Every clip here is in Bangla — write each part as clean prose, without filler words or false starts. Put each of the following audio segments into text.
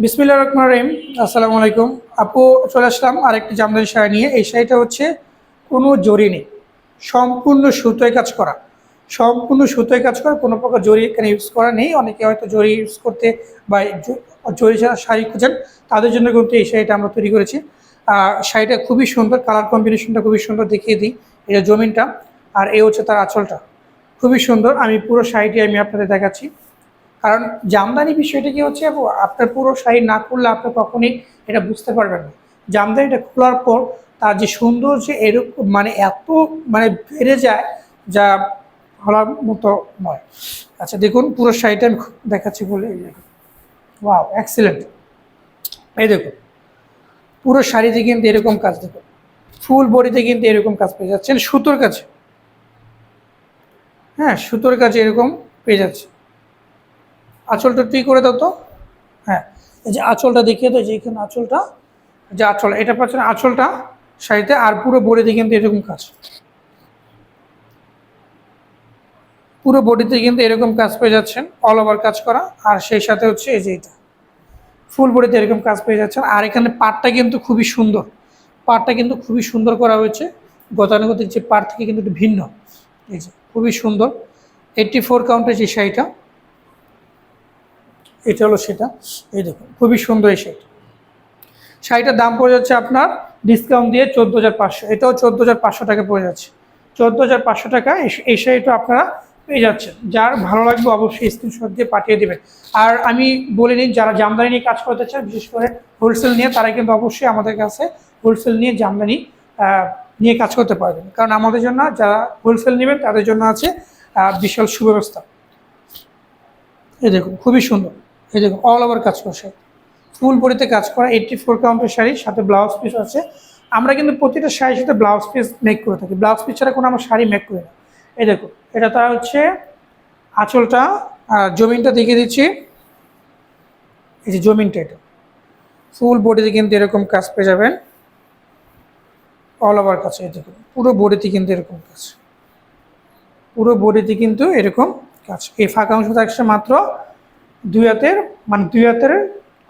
বিসমিল্লাহির রহমানির রহিম। আসসালামু আলাইকুম। আপু, চলে আসলাম আরেকটি জামদানি শাড়ি নিয়ে। এই শাড়িটা হচ্ছে কোনো জরি নেই, সম্পূর্ণ সুতোয় কাজ করা। সম্পূর্ণ সুতোয় কাজ করা, কোনো প্রকার জরি এখানে ইউজ করা নেই। অনেকে হয়তো জরি ইউজ করতে বা জরি ছাড়া শাড়ি খুঁজেন, তাদের জন্য কিন্তু এই শাড়িটা আমরা তৈরি করেছি। শাড়িটা খুবই সুন্দর, কালার কম্বিনেশনটা খুবই সুন্দর, দেখিয়ে দিই। এটা জমিনটা, আর এই হচ্ছে তার আঁচলটা, খুবই সুন্দর। আমি পুরো শাড়িটি আপনাদের দেখাচ্ছি। কারণ জামদানি বিষয়টা কি হচ্ছে আপু, আপনার পুরো শাড়ি না করলে আপনি কখনই এটা বুঝতে পারবেন না। জামদানিটা খোলার পর তার যে সৌন্দর্য এরকম মানে এত মানে বেড়ে যায়, যা বলার মতো নয়। আচ্ছা দেখুন, পুরো শাড়িটা আমি দেখাচ্ছি বলে, ওয়াও এক্সিলেন্ট। এই দেখুন, পুরো শাড়িতে কিন্তু এরকম কাজ, দেখুন ফুল বডিতে কিন্তু এরকম কাজ পেয়ে যাচ্ছেন সুতোর কাছে। হ্যাঁ, সুতোর কাছে এরকম পেয়ে যাচ্ছে। আঁচলটা তুই করে দাও তো। হ্যাঁ, এই যে আঁচলটা দেখিয়ে দাও, যে এখানে আঁচলটা, যে আঁচল, এটা পাচ্ছেন আঁচলটা শাড়িতে। আর পুরো বডিতে কিন্তু এরকম কাজ, পুরো বডিতে কিন্তু এরকম কাজ পেয়ে যাচ্ছেন, অল ওভার কাজ করা। আর সেই সাথে হচ্ছে এই যে এটা ফুল বডিতে এরকম কাজ পেয়ে যাচ্ছেন। আর এখানে পাড়টা কিন্তু খুবই সুন্দর, পাড়টা কিন্তু খুবই সুন্দর করা হয়েছে। গতানুগতিক যে পাড় থেকে কিন্তু একটু ভিন্ন। এই যে খুবই সুন্দর, 84 কাউন্টের যে শাড়িটা, এটা হলো সেটা। এই দেখুন খুবই সুন্দর এই শাড়িটা। শাড়িটার দাম পড়ে যাচ্ছে আপনার ডিসকাউন্ট দিয়ে 14,500। এটাও 14,500 টাকা পড়ে যাচ্ছে। 14,500 টাকা এই শাড়িটা আপনারা পেয়ে যাচ্ছেন। যার ভালো লাগবে অবশ্যই স্ক্রিনশট দিয়ে পাঠিয়ে দেবেন। আর আমি বলে নিই, যারা জামদানি নিয়ে কাজ করতে চান, বিশেষ করে হোলসেল নিয়ে, তারা কিন্তু অবশ্যই আমাদের কাছে হোলসেল নিয়ে জামদানি নিয়ে কাজ করতে পারবেন। কারণ আমাদের জন্য যারা হোলসেল নেবেন তাদের জন্য আছে বিশাল সুব্যবস্থা। এই দেখুন খুবই সুন্দর, এই দেখুন অল ওভার কাজ করছে, ফুল বডিতে কাজ করা, 84 কাউন্টের শাড়ি, সাথে ব্লাউজ পিস আছে। আমরা কিন্তু প্রতিটা শাড়ির সাথে ব্লাউজ পিস মেক করে থাকি, ব্লাউজ পিস ছাড়া কোনো আমরা শাড়ি মেক করি না। এই দেখুন, এটা তার হচ্ছে আঁচলটা। জমিনটা দেখিয়ে দিচ্ছি, এই যে জমিনটা, এটা ফুল বডিতে কিন্তু এরকম কাজ পেয়ে যাবেন, অল ওভার কাজ। এই দেখুন পুরো বডিতে কিন্তু এরকম কাজ, পুরো বডিতে কিন্তু এরকম কাজ। এই ফাঁকা অংশ থাকছে মাত্র 2 হাতের, মানে 2 হাতের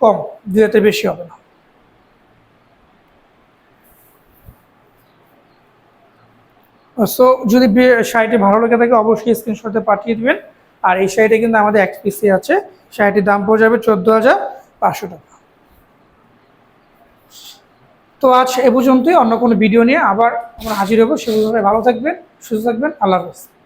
কম, 2 হাতের বেশি হবে না। সো যদি শাড়িটি ভালো লেগে থাকে অবশ্যই স্ক্রিনশটে পাঠিয়ে দিবেন। আর এই শাড়িটা কিন্তু আমাদের এক পিসি আছে, শাড়িটির দাম পড়ে যাবে 14,500 টাকা। তো আজ এ পর্যন্তই, অন্য কোনো ভিডিও নিয়ে আবার আমরা হাজির হবো। সেভাবে ভালো থাকবেন, সুস্থ থাকবেন, আল্লাহ হাফেজ।